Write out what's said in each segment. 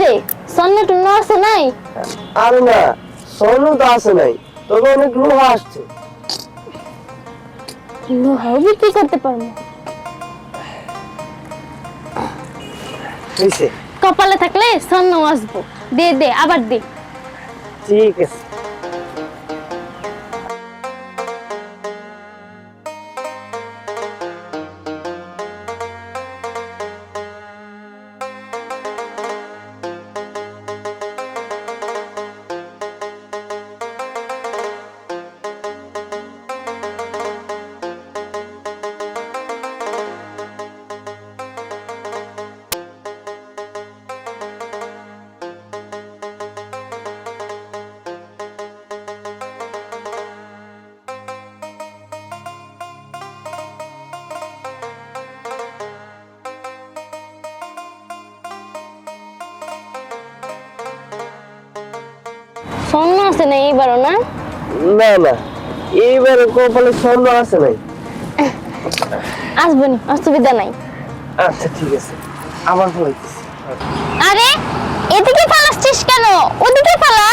রে সন্নে টুন্না আছে নাই? আরে না, স্বর্ণ তো আসে নাই, তবে অনেক লোহা আসছে। লোহাও বিক্রি করতে পারবো। কপালে থাকলে স্বর্ণ আসবো। দে দে আবার দে। ঠিক আছে। স্বর্ণ আছে না এইবারও? না না না, এইবারে কপালে স্বর্ণ আসে নাই। আসবো নি, অসুবিধা নাই। আচ্ছা ঠিক আছে, আবার বলতেছি। আরে এদিকে পালাচ্ছিস কেন? ওদিকে পালা।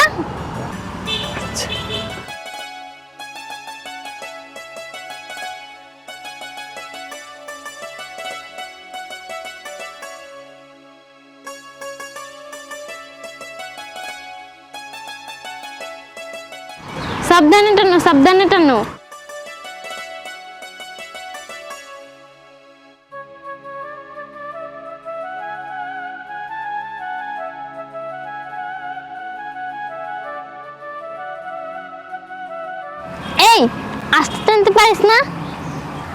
সাবধানে টানো, সাবধানে টানো। এই আস্তে টানতে পারিস না?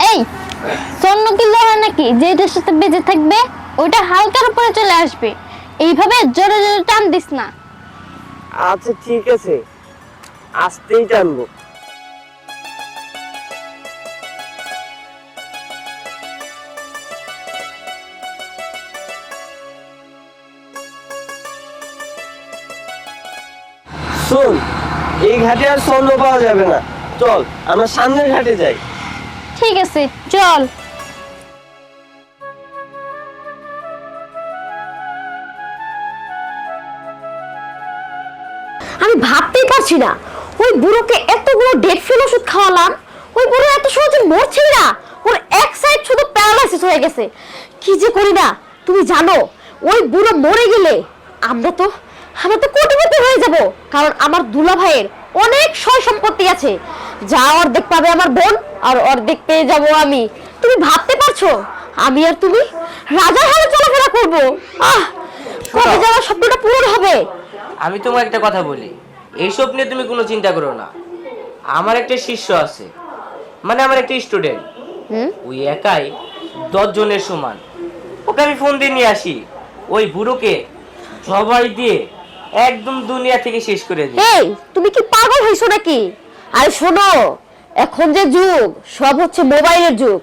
এই স্বর্ণ কি লোহা নাকি যেটার সাথে বেঁচে থাকবে ওইটা হালকার উপরে চলে আসবে? এইভাবে জোরে জোরে টান দিস না। আচ্ছা ঠিক আছে, আস্তেই টানবো। শোন, এই ঘাটে আর স্বর্ণ পাওয়া যাবে না, চল আমরা সামনের ঘাটে যাই। ঠিক আছে চল। আমি ভাবতেই পারছি না, ওই বুড়োকে এতগুলো ডেট ফেল ওষুধ খাওয়ালাম, ওই বুড়ো এত সহজে মরছে না। ওর এক সাইড শুধু প্যারালাইসিস হয়ে গেছে। কি যে করি না, তুমি জানো ওই বুড়ো মরে গেলে আমরা তো কোটিপতি হয়ে যাব, কারণ আমার দুলা ভাইয়ের অনেক সয় সম্পত্তি আছে। যা অর্ধেক পাবে আমার বোন, আর অর্ধেক পেয়ে যাব আমি। তুমি ভাবতে পারছো আমি আর তুমি রাজার হালে চলাফেরা করবো? কবে যাওয়ার স্বপ্নটা পূরণ হবে? আমি তোমার একটা কথা বলি, এইসব নিয়ে তুমি কোনো চিন্তা করো না। আমার একটা শিষ্য আছে, মানে আমার একটা স্টুডেন্ট, ওই একাই 10 জনের সমান। ওকে আমি ফোন দিয়ে নিয়ে আসি, ওই বুড়োকে জবাই দিয়ে একদম দুনিয়া থেকে শেষ করে দিই। এই তুমি কি পাগল হইছো নাকি? আরে শোনো, এখন যে যুগ সব হচ্ছে মোবাইলের যুগ,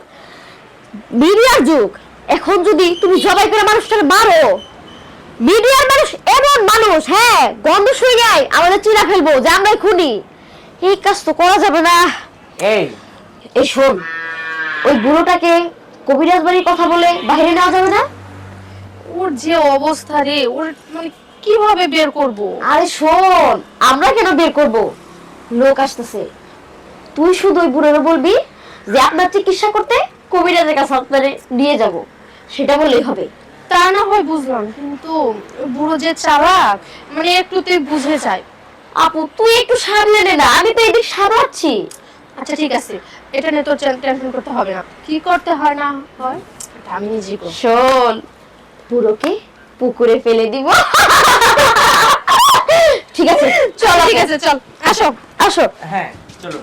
মিডিয়ার যুগ। এখন যদি তুমি জবাই করে মানুষটাকে মারো, মিডিয়ার মানুষ এমন মানুষ, হ্যাঁ গন্ধ শুয়ে যায় আমাদের চিনা ফেলবো যে আমরাই খুনি। এই কাজ তো করা যাবে না। এই শোন, ওই বুড়োটাকে কবিরাজ বাড়ির কথা বলে বাইরে নেওয়া যাবে না? ওর যে অবস্থা রে, ওর মানে কিভাবে বের করব? আরে শোন, আমরা কেন বের করব? লোক আসতেছে, তুই শুধু ওই বুড়োরে বলবি যে আপনার চিকিৎসা করতে কবিরাজের কাছে আপনারে নিয়ে যাব, সেটা বললেই হবে। তা না হয় বুঝলাম, কিন্তু বুড়ো যে চালাক, মানে একটুতেই বুঝে যায়। আপু তুই একটু সামনে নে না, আমি তো এদিক সামলাচ্ছি। আচ্ছা ঠিক আছে, এটা নিয়ে তোর টেনশন করতে হবে না। কি করতে হয় না হয় এটা আমি নিজেই করব। শোন, বুড়োকে পুকুরে ফেলে দিব। ঠিক আছে চল, ঠিক আছে চল, আসো আসো। হ্যাঁ চলো।